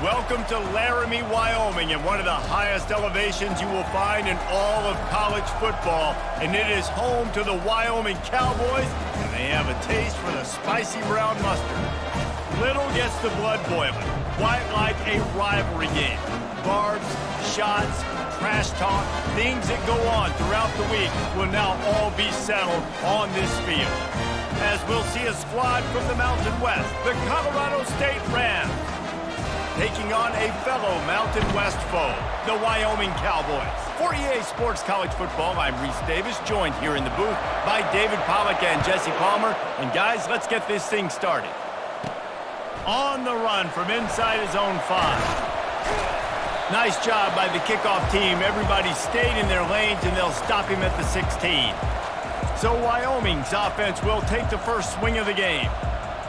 Welcome to Laramie, Wyoming, and one of the highest elevations you will find in all of college football. And it is home to the Wyoming Cowboys, and they have a taste for the spicy brown mustard. Little gets the blood boiling, quite like a rivalry game. Barbs, shots, trash talk, things that go on throughout the week will now all be settled on this field. As we'll see a squad from the Mountain West, the Colorado State Rams, taking on a fellow Mountain West foe, the Wyoming Cowboys. For EA Sports College Football, I'm Reese Davis, joined here in the booth by David Pollack and Jesse Palmer. And guys, let's get this thing started. On the run from inside his own 5. Nice job by the kickoff team. Everybody stayed in their lanes, and they'll stop him at the 16. So Wyoming's offense will take the first swing of the game.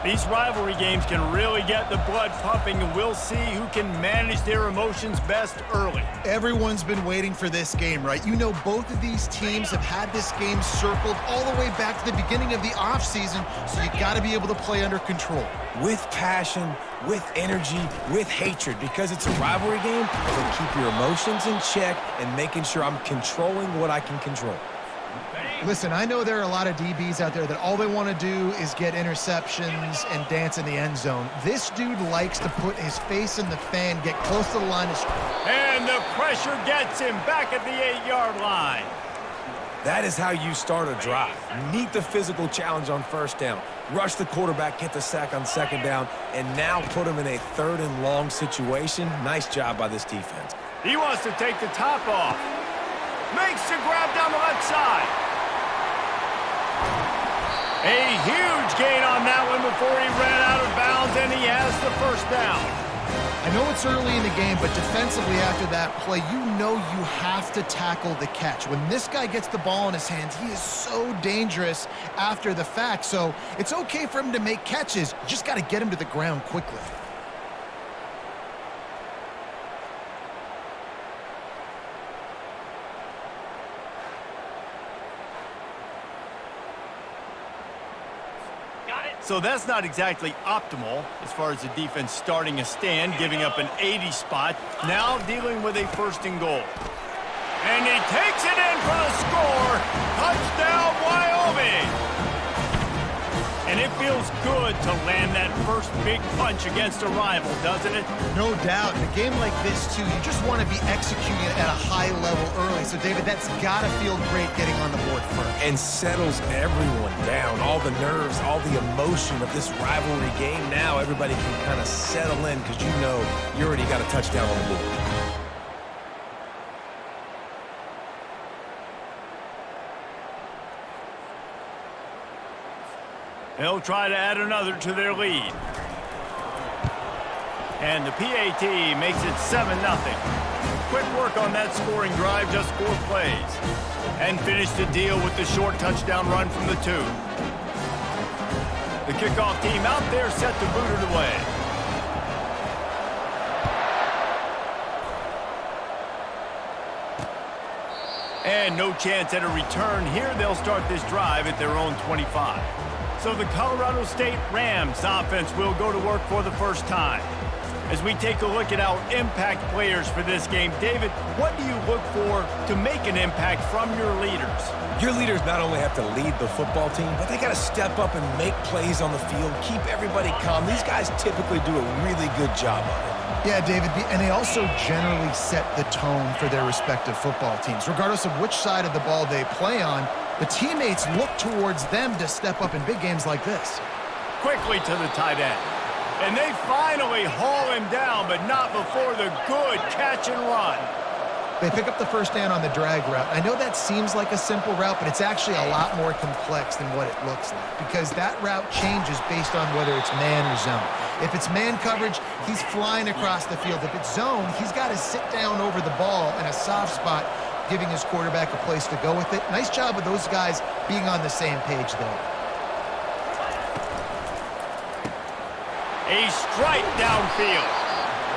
These rivalry games can really get the blood pumping, and we'll see who can manage their emotions best early. Everyone's been waiting for this game, right? You know, both of these teams have had this game circled all the way back to the beginning of the offseason, so you got to be able to play under control. With passion, with energy, with hatred, because it's a rivalry game, so keep your emotions in check and making sure I'm controlling what I can control. Listen, I know there are a lot of DBs out there that all they want to do is get interceptions and dance in the end zone. This dude likes to put his face in the fan, get close to the line of scrimmage. And the pressure gets him back at the 8-yard line. That is how you start a drive. Meet the physical challenge on first down. Rush the quarterback, get the sack on second down, and now put him in a 3rd and long situation. Nice job by this defense. He wants to take the top off. Makes the grab down the left side. A huge gain on that one before he ran out of bounds, and he has the first down. I know it's early in the game, but defensively after that play, you know you have to tackle the catch. When this guy gets the ball in his hands, he is so dangerous after the fact. So it's okay for him to make catches. You just got to get him to the ground quickly. So that's not exactly optimal as far as the defense starting a stand, giving up an 80 spot, now dealing with a 1st and goal. And he takes it in for the score. Touchdown, Wyoming! And it feels good to land that first big punch against a rival, doesn't it? No doubt. In a game like this, too, you just want to be executing it at a high level early. So, David, that's got to feel great getting on the board first. And settles everyone down. All the nerves, all the emotion of this rivalry game. Now everybody can kind of settle in because you know you already got a touchdown on the board. They'll try to add another to their lead. And the PAT makes it 7-0. Quick work on that scoring drive, just 4 plays. And finish the deal with the short touchdown run from the 2. The kickoff team out there set to boot it away. And no chance at a return here. They'll start this drive at their own 25. So the Colorado State Rams offense will go to work for the first time. As we take a look at our impact players for this game, David, what do you look for to make an impact from your leaders? Your leaders not only have to lead the football team, but they got to step up and make plays on the field, keep everybody calm. These guys typically do a really good job of it. Yeah, David, and they also generally set the tone for their respective football teams. Regardless of which side of the ball they play on, the teammates look towards them to step up in big games like this. Quickly to the tight end. And they finally haul him down, but not before the good catch and run. They pick up the first down on the drag route. I know that seems like a simple route, but it's actually a lot more complex than what it looks like, because that route changes based on whether it's man or zone. If it's man coverage, he's flying across the field. If it's zone, he's got to sit down over the ball in a soft spot, giving his quarterback a place to go with it. Nice job of those guys being on the same page there. A strike downfield.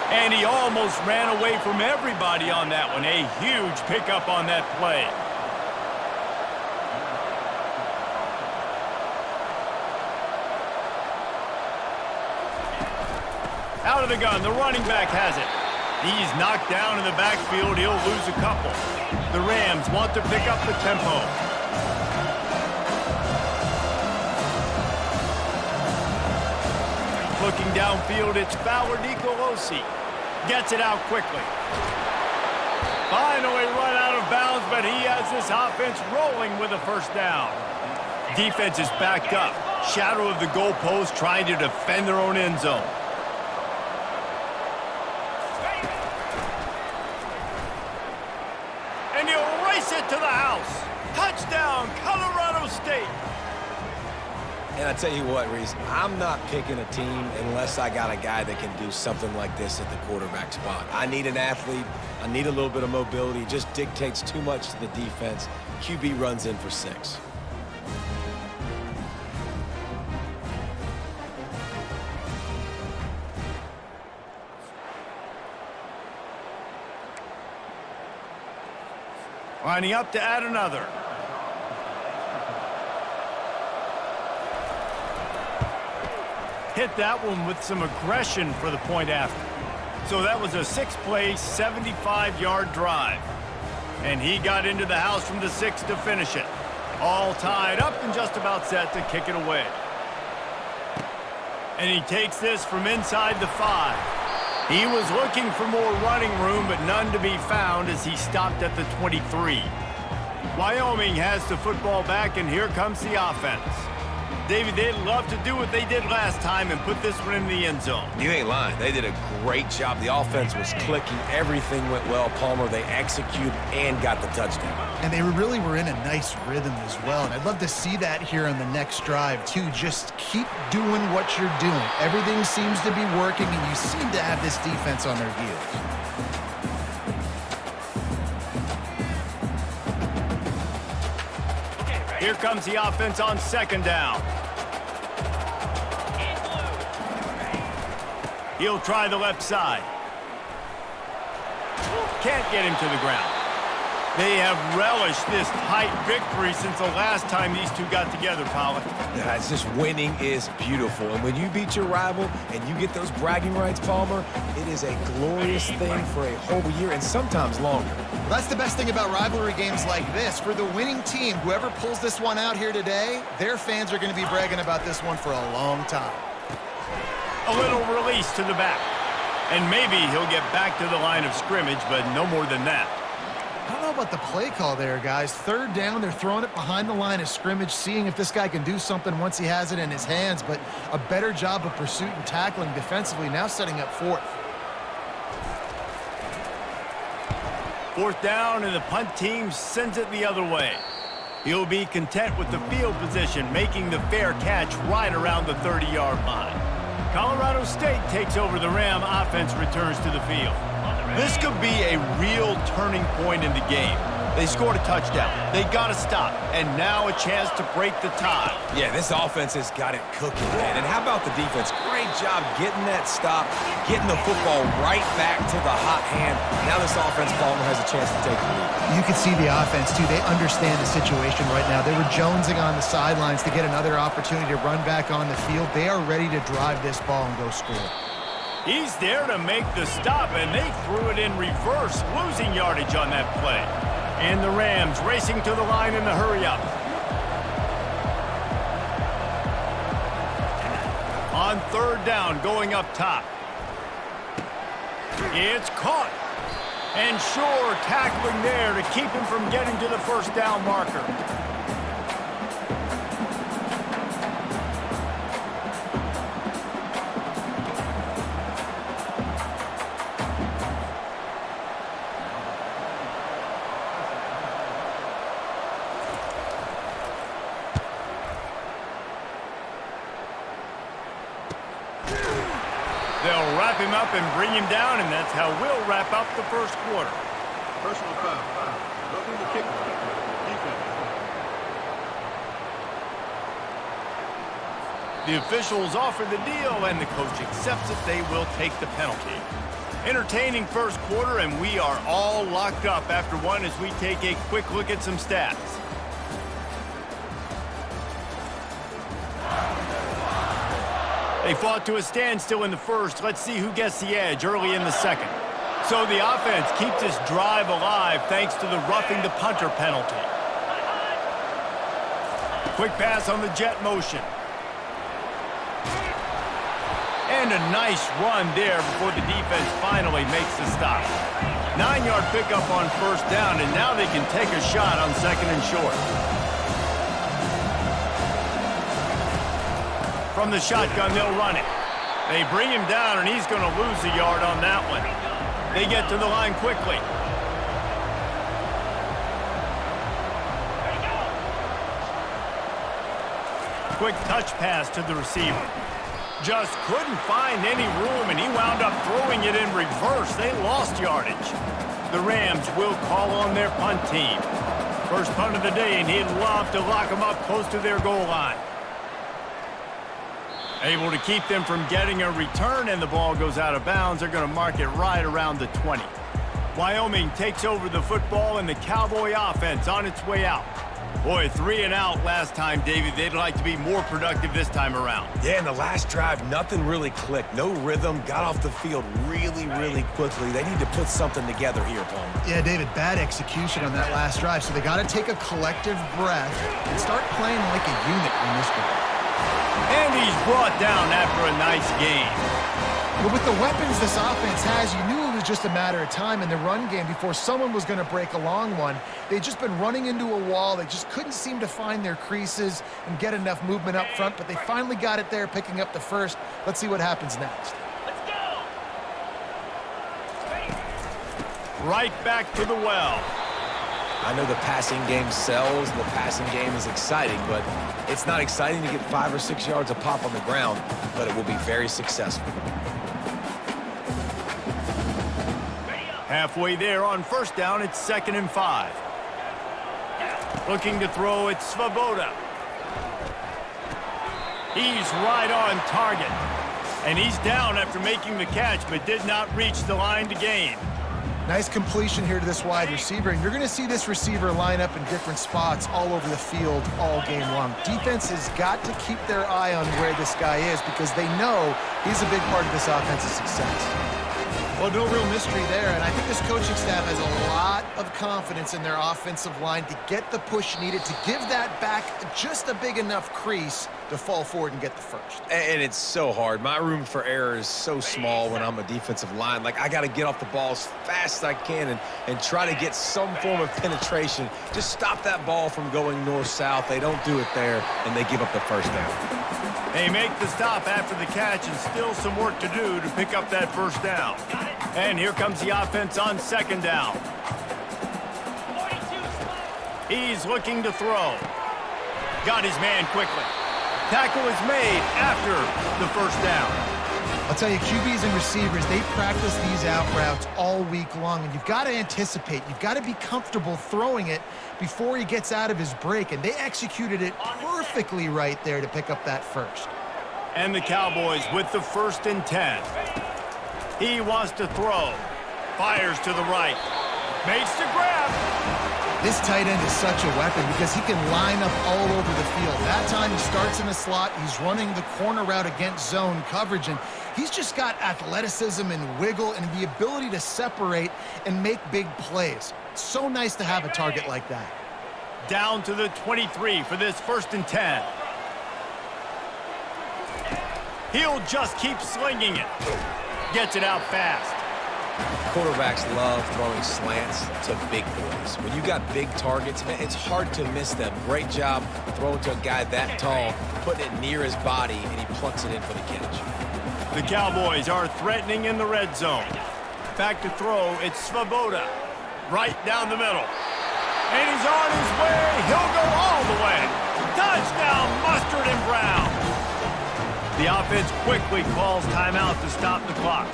And he almost ran away from everybody on that one. A huge pickup on that play. Out of the gun, the running back has it. He's knocked down in the backfield. He'll lose a couple. The Rams want to pick up the tempo. Looking downfield, it's Fowler Nicolosi. Gets it out quickly. Finally run out of bounds, but he has this offense rolling with a first down. Defense is backed up. Shadow of the goalpost, trying to defend their own end zone. And he'll race it to the house. Touchdown, Colorado State. And I tell you what, Reese, I'm not picking a team unless I got a guy that can do something like this at the quarterback spot. I need an athlete. I need a little bit of mobility. It just dictates too much to the defense. QB runs in for 6. Lining up to add another. Hit that one with some aggression for the point after. So that was a 6-play, 75-yard drive. And he got into the house from the 6 to finish it. All tied up and just about set to kick it away. And he takes this from inside the 5. He was looking for more running room, but none to be found as he stopped at the 23. Wyoming has the football back, and here comes the offense. David, they'd love to do what they did last time and put this one in the end zone. You ain't lying. They did a great job. The offense was clicking. Everything went well. Palmer, they executed and got the touchdown. And they really were in a nice rhythm as well. And I'd love to see that here on the next drive, too. Just keep doing what you're doing. Everything seems to be working, and you seem to have this defense on their heels. Here comes the offense on second down. He'll try the left side. Can't get him to the ground. They have relished this tight victory since the last time these two got together, Pollard. Yeah, it's just winning is beautiful. And when you beat your rival and you get those bragging rights, Palmer, it is a glorious thing for a whole year and sometimes longer. Well, that's the best thing about rivalry games like this. For the winning team, whoever pulls this one out here today, their fans are going to be bragging about this one for a long time. A little release to the back. And maybe he'll get back to the line of scrimmage, but no more than that. I don't know about the play call there, guys. Third down, they're throwing it behind the line of scrimmage, seeing if this guy can do something once he has it in his hands, but a better job of pursuit and tackling defensively, now setting up fourth. Fourth down, and the punt team sends it the other way. He'll be content with the field position, making the fair catch right around the 30-yard line. Colorado State takes over the Ram. Offense returns to the field. This could be a real turning point in the game. They scored a touchdown. They got to stop. And now a chance to break the tie. Yeah, this offense has got it cooking, man. And how about the defense? Great job getting that stop, getting the football right back to the hot hand. Now this offense, Palmer, has a chance to take the lead. You can see the offense, too. They understand the situation right now. They were jonesing on the sidelines to get another opportunity to run back on the field. They are ready to drive this ball and go score. He's there to make the stop, and they threw it in reverse, losing yardage on that play. And the Rams racing to the line in the hurry-up. On third down, going up top. It's caught. And Shore tackling there to keep him from getting to the first down marker. They'll wrap him up and bring him down, and that's how we'll wrap up the first quarter. Personal foul. Roughing the kickoff. Defense. The officials offer the deal, and the coach accepts it. They will take the penalty. Entertaining first quarter, and we are all locked up after one as we take a quick look at some stats. They fought to a standstill in the first. Let's see who gets the edge early in the second. So the offense keeps this drive alive thanks to the roughing the punter penalty. Quick pass on the jet motion. And a nice run there before the defense finally makes the stop. 9-yard pickup on first down, and now they can take a shot on second and short. From the shotgun, they'll run it. They bring him down, and he's going to lose a yard on that one. They get to the line quickly. Quick touch pass to the receiver. Just couldn't find any room, and he wound up throwing it in reverse. They lost yardage. The Rams will call on their punt team. First punt of the day, and he'd love to lock them up close to their goal line. Able to keep them from getting a return, and the ball goes out of bounds. They're going to mark it right around the 20. Wyoming takes over the football, and the Cowboy offense on its way out. Boy, 3 and out last time, David. They'd like to be more productive this time around. Yeah, in the last drive, nothing really clicked. No rhythm, got off the field really, really quickly. They need to put something together here, Palmer. Yeah, David, bad execution on that last drive, so they got to take a collective breath and start playing like a unit in this game. And he's brought down after a nice game. But with the weapons this offense has, you knew it was just a matter of time in the run game before someone was going to break a long one. They'd just been running into a wall. They just couldn't seem to find their creases and get enough movement up front, but they finally got it there, picking up the first. Let's see what happens next. Let's go! Right back to the well. I know the passing game sells, the passing game is exciting, but it's not exciting to get 5 or 6 yards a pop on the ground, but it will be very successful. Halfway there on first down, it's 2nd and 5. Looking to throw, it's Svoboda. He's right on target. And he's down after making the catch, but did not reach the line to gain. Nice completion here to this wide receiver, and you're going to see this receiver line up in different spots all over the field all game long. Defense has got to keep their eye on where this guy is because they know he's a big part of this offense's success. Well, no real mystery there, and I think this coaching staff has a lot of confidence in their offensive line to get the push needed to give that back just a big enough crease to fall forward and get the first. And it's so hard. My room for error is so small when I'm a defensive line. Like, I got to get off the ball as fast as I can and try to get some form of penetration. Just stop that ball from going north-south. They don't do it there, and they give up the first down. They make the stop after the catch, and still some work to do to pick up that first down. And here comes the offense on 2nd down. He's looking to throw. Got his man quickly. Tackle is made after the first down. I'll tell you, QBs and receivers, they practice these out routes all week long, and you've got to anticipate. You've got to be comfortable throwing it before he gets out of his break, and they executed it perfectly right there to pick up that first. And the Cowboys with the 1st and 10. He wants to throw. Fires to the right. Makes the grab. This tight end is such a weapon because he can line up all over the field. That time he starts in the slot. He's running the corner route against zone coverage, and he's just got athleticism and wiggle and the ability to separate and make big plays. It's so nice to have a target like that. Down to the 23 for this 1st and 10. He'll just keep slinging it. Gets it out fast. Quarterbacks love throwing slants to big boys. When you got big targets, man, it's hard to miss them. Great job throwing to a guy that tall, putting it near his body, and he plucks it in for the catch. The Cowboys are threatening in the red zone. Back to throw, it's Svoboda. Right down the middle. And he's on his way. He'll go all the way. Touchdown, Mustard and Brown. The offense quickly calls timeout to stop the clock.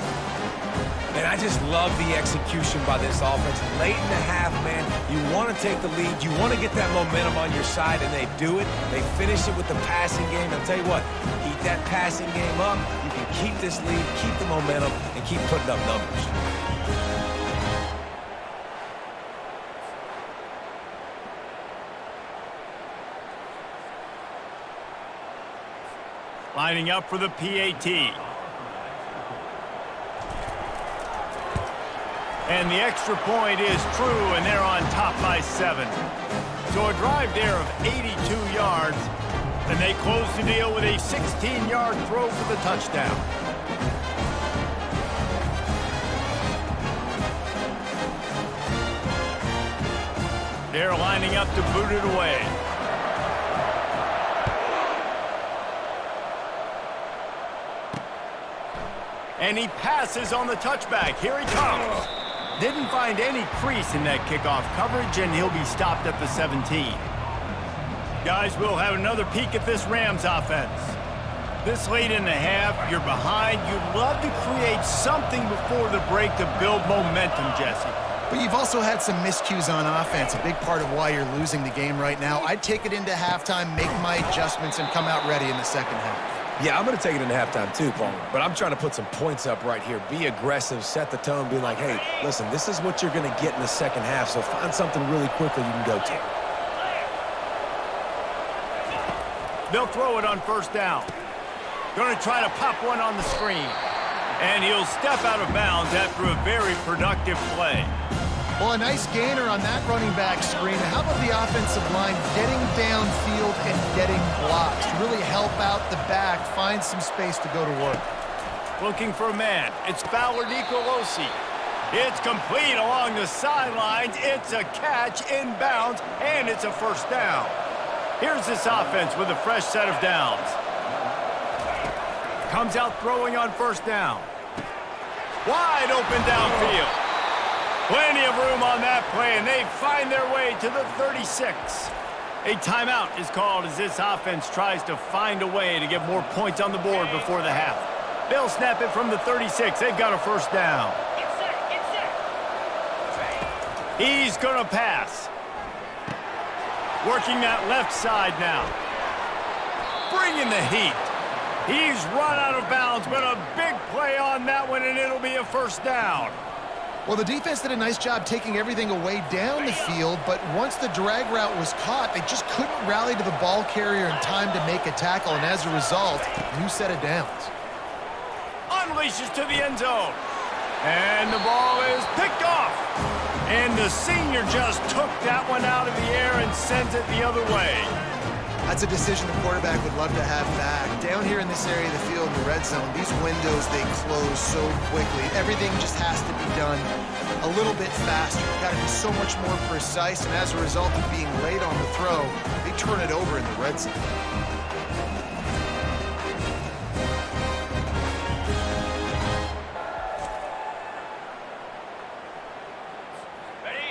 And I just love the execution by this offense. Late in the half, man, you want to take the lead. You want to get that momentum on your side, and they do it. They finish it with the passing game. I'll tell you what, keep that passing game up. You can keep this lead, keep the momentum, and keep putting up numbers. Lining up for the PAT. And the extra point is true, and they're on top by 7. So a drive there of 82 yards, and they close the deal with a 16-yard throw for the touchdown. They're lining up to boot it away. And he passes on the touchback. Here he comes. Didn't find any crease in that kickoff coverage, and he'll be stopped at the 17. Guys, we'll have another peek at this Rams offense. This late in the half, you're behind. You'd love to create something before the break to build momentum, Jesse. But you've also had some miscues on offense, a big part of why you're losing the game right now. I'd take it into halftime, make my adjustments, and come out ready in the second half. Yeah, I'm going to take it into halftime too, Paul. But I'm trying to put some points up right here. Be aggressive, set the tone, be like, hey, listen, this is what you're going to get in the second half, so find something really quickly you can go to. They'll throw it on first down. Going to try to pop one on the screen. And he'll step out of bounds after a very productive play. Well, a nice gainer on that running back screen. How about the offensive line getting downfield and getting blocks to really help out the back, find some space to go to work? Looking for a man. It's Fowler Nicolosi. It's complete along the sidelines. It's a catch inbounds, and it's a first down. Here's this offense with a fresh set of downs. Comes out throwing on first down. Wide open downfield. Plenty of room on that play, and they find their way to the 36. A timeout is called as this offense tries to find a way to get more points on the board before the half. They'll snap it from the 36. They've got a first down. He's going to pass. Working that left side now. Bringing the heat. He's run out of bounds, but a big play on that one, and it'll be a first down. Well, the defense did a nice job taking everything away down the field, but once the drag route was caught, they just couldn't rally to the ball carrier in time to make a tackle, and as a result, new set of downs. Unleashes to the end zone. And the ball is picked off. And the senior just took that one out of the air and sends it the other way. That's a decision the quarterback would love to have back. Down here in this area of the field in the red zone, these windows, they close so quickly. Everything just has to be done a little bit faster. Got to be so much more precise, and as a result of being late on the throw, they turn it over in the red zone.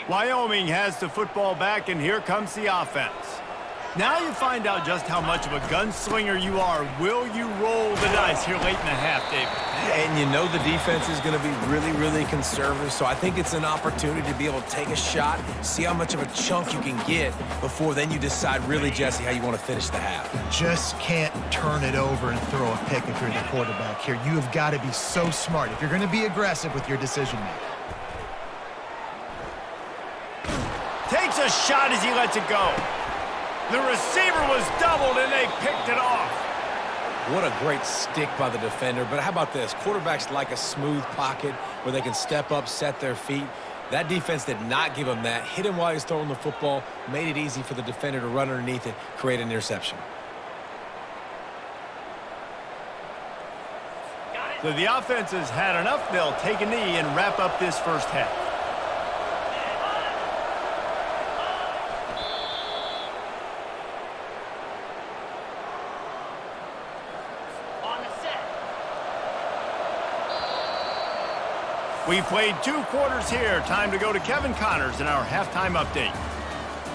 Wyoming has the football back, and here comes the offense. Now you find out just how much of a gunslinger you are. Will you roll the dice here late in the half, David? And you know the defense is going to be really, really conservative, so I think it's an opportunity to be able to take a shot, see how much of a chunk you can get before then you decide really, Jesse, how you want to finish the half. Just can't turn it over and throw a pick if you're the quarterback here. You have got to be so smart if you're going to be aggressive with your decision-making. Takes a shot as he lets it go. The receiver was doubled, and they picked it off. What a great stick by the defender. But how about this? Quarterbacks like a smooth pocket where they can step up, set their feet. That defense did not give him that. Hit him while he's throwing the football, made it easy for the defender to run underneath it, create an interception. So the offense has had enough. They'll take a knee and wrap up this first half. We've played 2 quarters here. Time to go to Kevin Connors in our halftime update.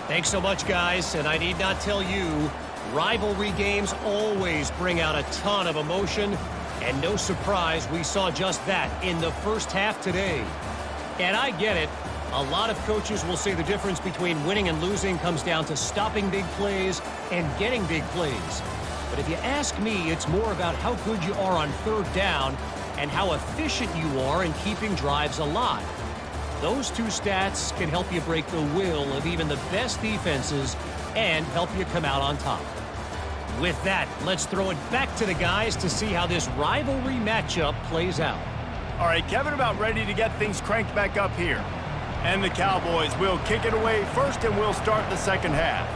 Thanks so much, guys. And I need not tell you, rivalry games always bring out a ton of emotion. And no surprise, we saw just that in the first half today. And I get it. A lot of coaches will say the difference between winning and losing comes down to stopping big plays and getting big plays. But if you ask me, it's more about how good you are on third down and how efficient you are in keeping drives alive. Those 2 stats can help you break the will of even the best defenses and help you come out on top. With that, let's throw it back to the guys to see how this rivalry matchup plays out. All right, Kevin about ready to get things cranked back up here. And the Cowboys will kick it away first, and we'll start the second half.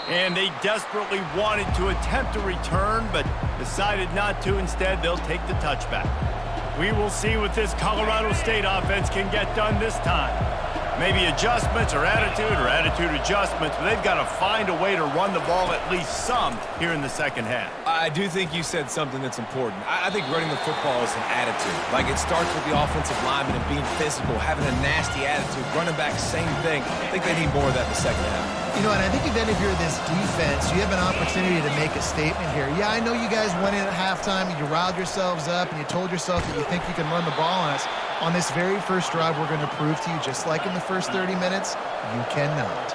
And they desperately wanted to attempt a return, but decided not to. Instead, they'll take the touchback. We will see what this Colorado State offense can get done this time. Maybe adjustments or attitude adjustments, but they've got to find a way to run the ball at least some here in the second half. I do think you said something that's important. I think running the football is an attitude. Like, it starts with the offensive lineman and being physical, having a nasty attitude. Running back, same thing. I think they need more of that in the second half. You know, and I think even if you're this defense, you have an opportunity to make a statement here. Yeah, I know you guys went in at halftime and you riled yourselves up and you told yourself that you think you can run the ball on us. On this very first drive, we're going to prove to you, just like in the first 30 minutes, you cannot.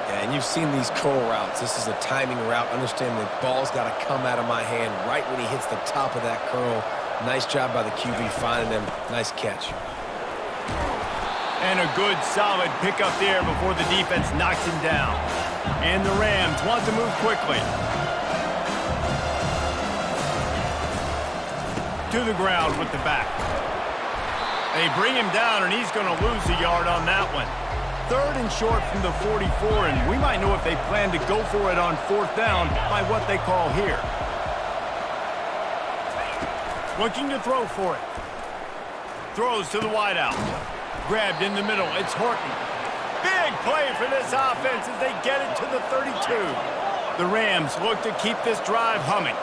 Yeah, and you've seen these curl routes. This is a timing route. Understand the ball's got to come out of my hand right when he hits the top of that curl. Nice job by the QB finding him. Nice catch. And a good, solid pickup there before the defense knocks him down. And the Rams want to move quickly. To the ground with the back. They bring him down, and he's going to lose a yard on that one. Third and short from the 44, and we might know if they plan to go for it on fourth down by what they call here. Looking to throw for it. Throws to the wideout. Grabbed in the middle. It's Horton. Big play for this offense as they get it to the 32. The Rams look to keep this drive humming.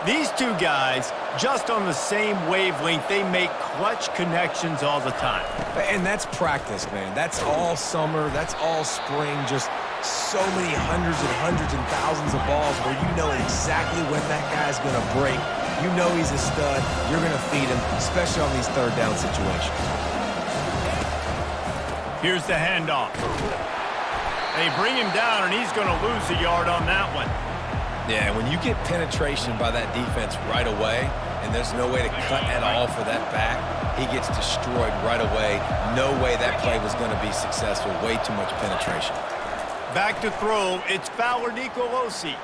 These two guys, just on the same wavelength, they make clutch connections all the time. And that's practice, man. That's all summer. That's all spring. Just so many hundreds and thousands of balls where you know exactly when that guy's going to break. You know he's a stud. You're going to feed him, especially on these third down situations. Here's the handoff. They bring him down, and he's going to lose a yard on that one. Yeah, when you get penetration by that defense right away, and there's no way to cut at all for that back, he gets destroyed right away. No way that play was going to be successful. Way too much penetration. Back to throw, it's Fowler Nicolosi.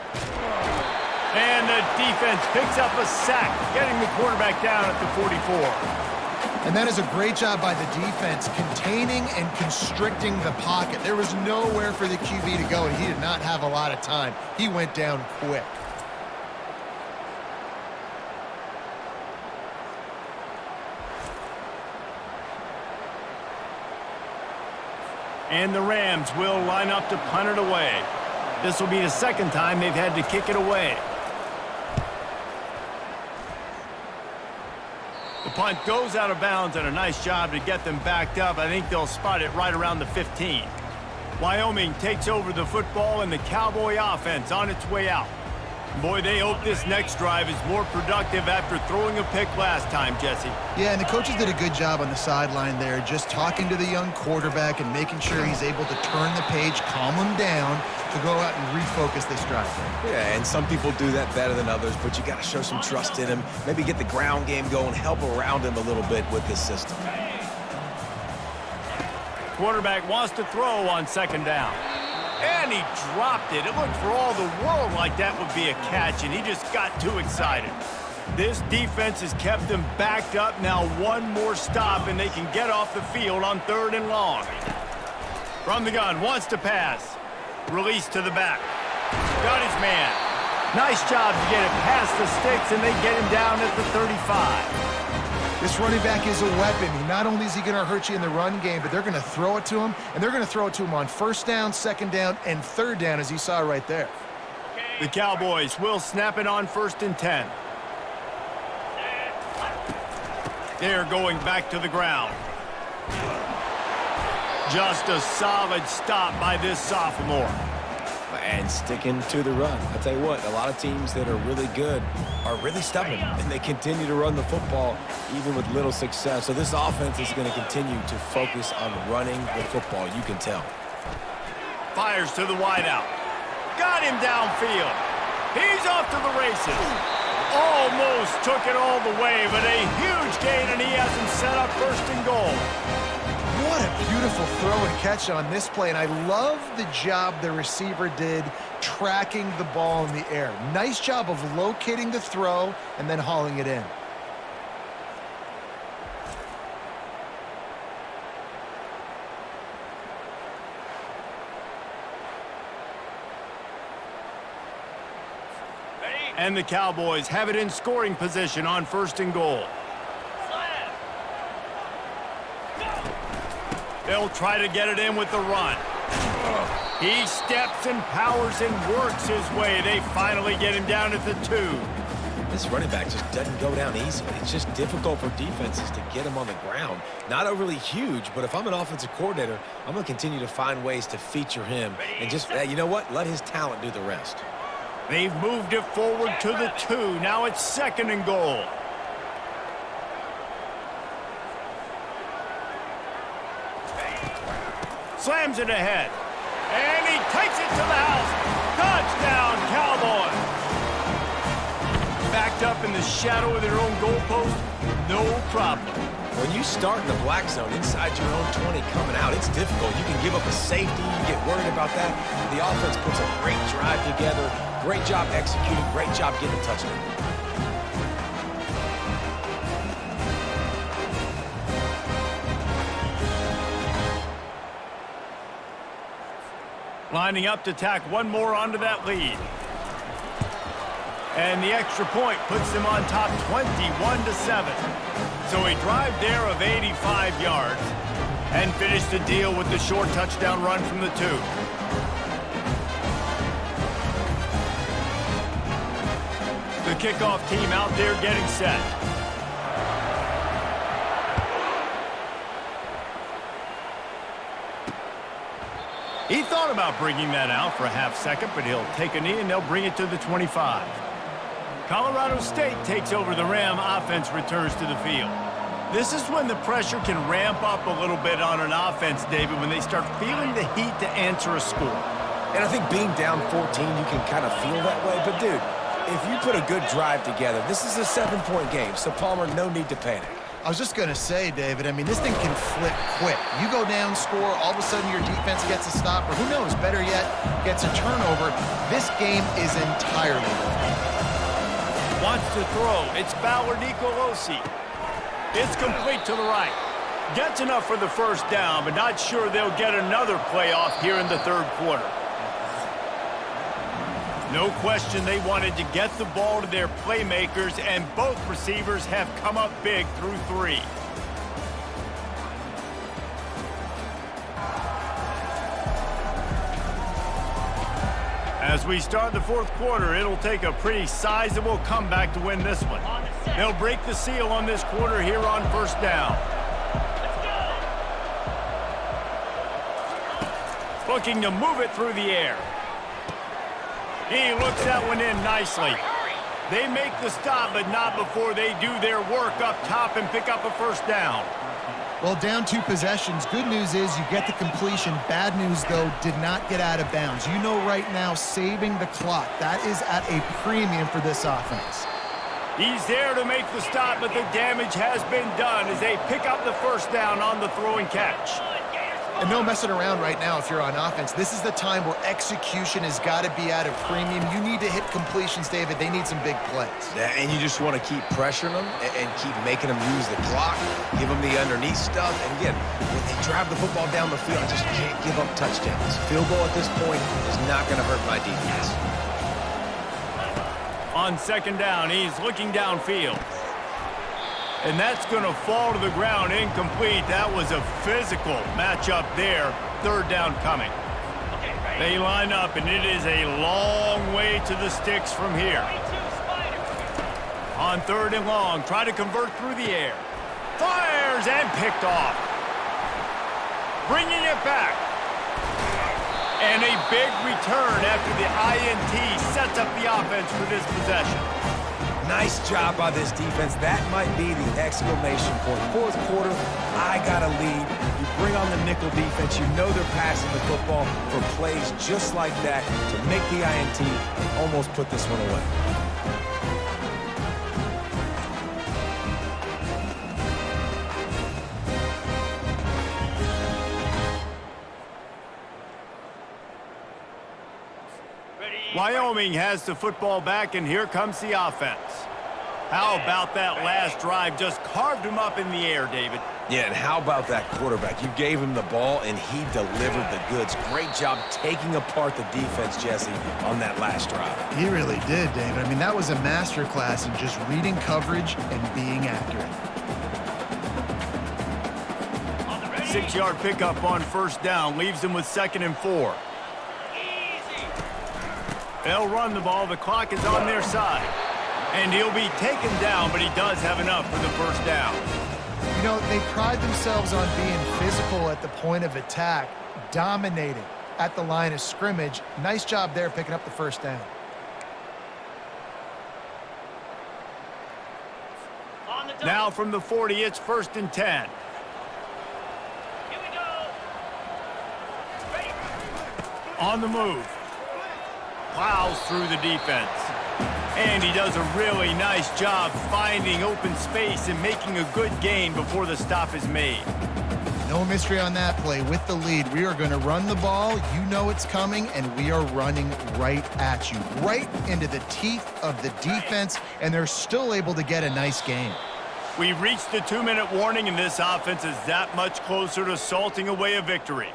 And the defense picks up a sack, getting the quarterback down at the 44. And that is a great job by the defense, containing and constricting the pocket. There was nowhere for the QB to go, and he did not have a lot of time. He went down quick. And the Rams will line up to punt it away. This will be the second time they've had to kick it away. The punt goes out of bounds, and a nice job to get them backed up. I think they'll spot it right around the 15. Wyoming takes over the football, and the Cowboy offense on its way out. Boy, they hope this next drive is more productive after throwing a pick last time, Jesse. Yeah, and the coaches did a good job on the sideline there, just talking to the young quarterback and making sure he's able to turn the page, calm him down, to go out and refocus this drive. Yeah, and some people do that better than others, but you got to show some trust in him. Maybe get the ground game going, help around him a little bit with this system. Quarterback wants to throw on second down. And he dropped it. It looked for all the world like that would be a catch, and he just got too excited. This defense has kept them backed up. Now one more stop, and they can get off the field on third and long. From the gun, wants to pass. Release to the back. Got his man. Nice job to get it past the sticks, and they get him down at the 35. This running back is a weapon. Not only is he going to hurt you in the run game, but they're going to throw it to him, and they're going to throw it to him on first down, second down, and third down, as you saw right there. The Cowboys will snap it on first and 10. They're going back to the ground. Just a solid stop by this sophomore. And sticking to the run. I'll tell you what, a lot of teams that are really good are really stubborn, and they continue to run the football even with little success. So this offense is going to continue to focus on running the football, you can tell. Fires to the wideout. Got him downfield. He's off to the races. Almost took it all the way, but a huge gain, and he has him set up first and goal. What a beautiful throw and catch on this play, and I love the job the receiver did tracking the ball in the air. Nice job of locating the throw and then hauling it in. And the Cowboys have it in scoring position on 1st and goal. They'll try to get it in with the run. He steps and powers and works his way. They finally get him down at the 2. This running back just doesn't go down easily. It's just difficult for defenses to get him on the ground. Not overly huge, but if I'm an offensive coordinator, I'm going to continue to find ways to feature him and just, you know what, let his talent do the rest. They've moved it forward to the 2. Now it's 2nd and goal. Slams it ahead. And he takes it to the house. Touchdown, Cowboys. Backed up in the shadow of their own goalpost, no problem. When you start in the black zone inside your own 20 coming out, it's difficult. You can give up a safety. You get worried about that. The offense puts a great drive together. Great job executing. Great job getting a touchdown. Lining up to tack one more onto that lead. And the extra point puts them on top 21-7. So a drive there of 85 yards and finish the deal with the short touchdown run from the 2. The kickoff team out there getting set. He thought about bringing that out for a half second, but he'll take a knee and they'll bring it to the 25. Colorado State takes over the Ram. Offense returns to the field. This is when the pressure can ramp up a little bit on an offense, David, when they start feeling the heat to answer a score. And I think being down 14, you can kind of feel that way. But, dude, if you put a good drive together, this is a 7-point game. So, Palmer, no need to panic. I was just going to say, David, I mean, this thing can flip quick. You go down, score, all of a sudden your defense gets a stop, or who knows, better yet, gets a turnover. This game is entirely different. Wants to throw. It's Bauer Nicolosi. It's complete to the right. Gets enough for the first down, but not sure they'll get another playoff here in the 3rd quarter. No question they wanted to get the ball to their playmakers, and both receivers have come up big through 3. As we start the 4th quarter, it'll take a pretty sizable comeback to win this one. They'll break the seal on this quarter here on 1st down. Looking to move it through the air. He looks that one in nicely. They make the stop, but not before they do their work up top and pick up a 1st down. Well, down 2 possessions. Good news is you get the completion. Bad news, though, did not get out of bounds. You know right now, saving the clock. That is at a premium for this offense. He's there to make the stop, but the damage has been done as they pick up the 1st down on the throw and catch. And no messing around right now if you're on offense. This is the time where execution has got to be at a premium. You need to hit completions, David. They need some big plays. Yeah, and you just want to keep pressuring them and keep making them use the clock, give them the underneath stuff. And again, when they drive the football down the field, I just can't give up touchdowns. Field goal at this point is not going to hurt my defense. On 2nd down, he's looking downfield. And that's going to fall to the ground incomplete. That was a physical matchup there. 3rd down coming. They line up, and it is a long way to the sticks from here. On 3rd and long, try to convert through the air. Fires and picked off. Bringing it back. And a big return after the INT sets up the offense for this possession. Nice job by this defense. That might be the exclamation point. 4th quarter, I got a lead. You bring on the nickel defense. You know they're passing the football for plays just like that to make the INT and almost put this one away. Wyoming has the football back, and here comes the offense. How about that last drive? Just carved him up in the air, David. Yeah, and how about that quarterback? You gave him the ball, and he delivered the goods. Great job taking apart the defense, Jesse, on that last drive. He really did, David. I mean, that was a masterclass in just reading coverage and being accurate. 6-yard pickup on first down leaves them with 2nd and 4. They'll run the ball. The clock is on their side. And he'll be taken down, but he does have enough for the first down. You know, they pride themselves on being physical at the point of attack, dominating at the line of scrimmage. Nice job there picking up the first down. Now from the 40, it's 1st and 10. On the move. Plows through the defense. And he does a really nice job finding open space and making a good gain before the stop is made. No mystery on that play. With the lead, we are going to run the ball. You know it's coming, and we are running right at you, right into the teeth of the defense, and they're still able to get a nice gain. We've reached the 2-minute warning, and this offense is that much closer to salting away a victory.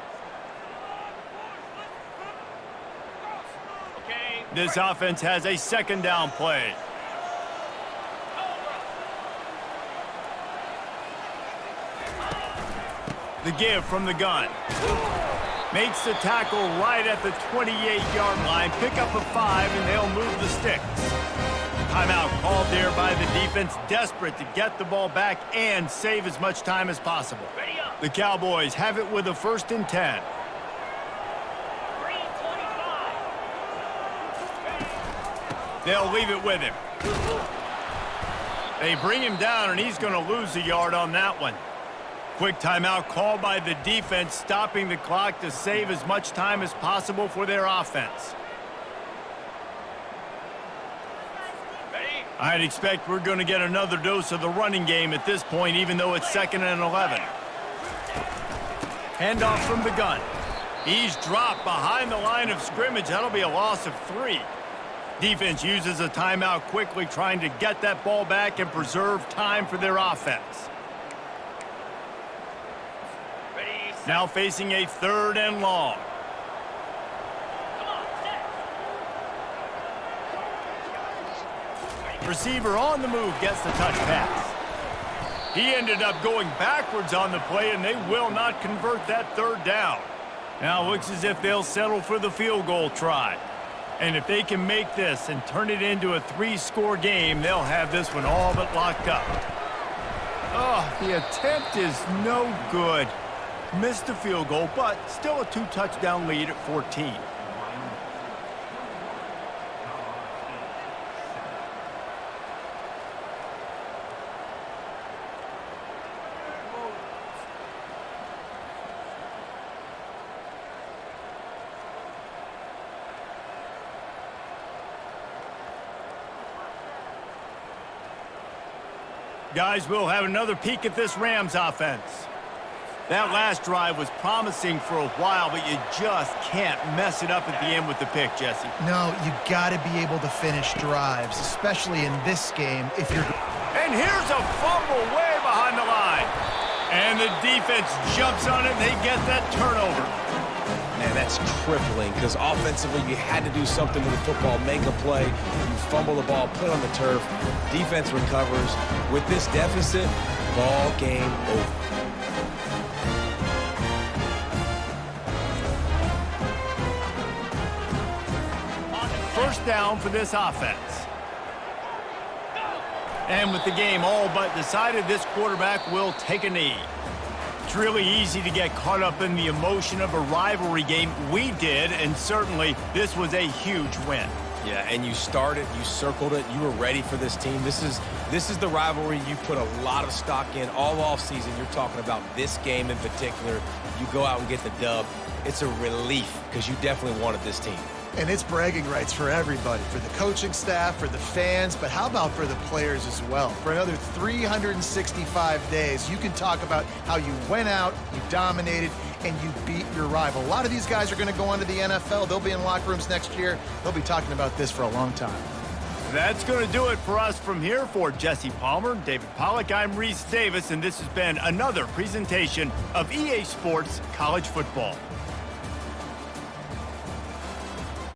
This offense has a 2nd down play. The give from the gun. Makes the tackle right at the 28-yard line. Pick up a 5, and they'll move the sticks. Timeout called there by the defense, desperate to get the ball back and save as much time as possible. The Cowboys have it with a 1st and 10. They'll leave it with him. They bring him down, and he's going to lose a yard on that one. Quick timeout called by the defense, stopping the clock to save as much time as possible for their offense. I'd expect we're going to get another dose of the running game at this point, even though it's 2nd and 11. Handoff from the gun. He's dropped behind the line of scrimmage. That'll be a loss of 3. Defense uses a timeout quickly, trying to get that ball back and preserve time for their offense. Now facing a 3rd and long. Receiver on the move gets the touch pass. He ended up going backwards on the play, and they will not convert that 3rd down. Now it looks as if they'll settle for the field goal try. And if they can make this and turn it into a 3-score game, they'll have this one all but locked up. Oh, the attempt is no good. Missed the field goal, but still a 2-touchdown lead at 14. Guys, we'll have another peek at this Rams offense. That last drive was promising for a while, but you just can't mess it up at the end with the pick, Jesse. No, you got to be able to finish drives, especially in this game if you're... And here's a fumble way behind the line. And the defense jumps on it, and they get that turnover. Man, that's crippling, because offensively you had to do something with the football, make a play. You fumble the ball, put it on the turf. Defense recovers. With this deficit, ball game over. First down for this offense. And with the game all but decided, this quarterback will take a knee. It's really easy to get caught up in the emotion of a rivalry game. We did, and certainly this was a huge win. Yeah, and you started, you circled it, you were ready for this team. This is the rivalry you put a lot of stock in all offseason. You're talking about this game in particular. You go out and get the dub. It's a relief because you definitely wanted this team. And it's bragging rights for everybody, for the coaching staff, for the fans, but how about for the players as well? For another 365 days, you can talk about how you went out, you dominated, and you beat your rival. A lot of these guys are going to go on to the NFL. They'll be in locker rooms next year. They'll be talking about this for a long time. That's going to do it for us from here. For Jesse Palmer, David Pollack, I'm Reese Davis, and this has been another presentation of EA Sports College Football.